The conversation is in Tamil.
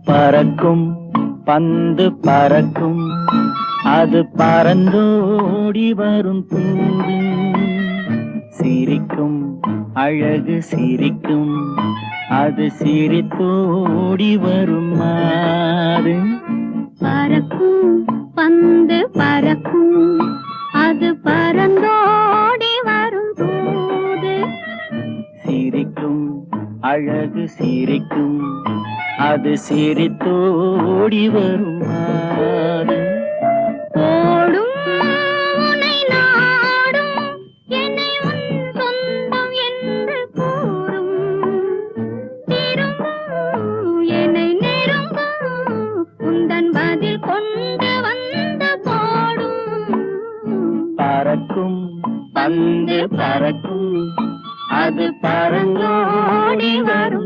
பறக்கும் பந்து பறக்கும், அது பறந்தோடி வரும் தூது. சிரிக்கும் அழகு சிரிக்கும், அது சிரித்தோடி வரும் மாறு. பறக்கும் பந்து பறக்கும், அது பறந்தோடி வரும் தூது. சிரிக்கும் அழகு சிரிக்கும், அது சிரித்தோடி வரும் மாறு. ஓடும் உன்னை நாடும், என்னை உன் சொந்தம் என்று கூறும். திரும்பும் என்னை நெருங்கும், உந்தன் பதில் கொண்டு வந்து போடும். பறக்கும் பந்து பறக்கும், அது பறந்தோடி வரும்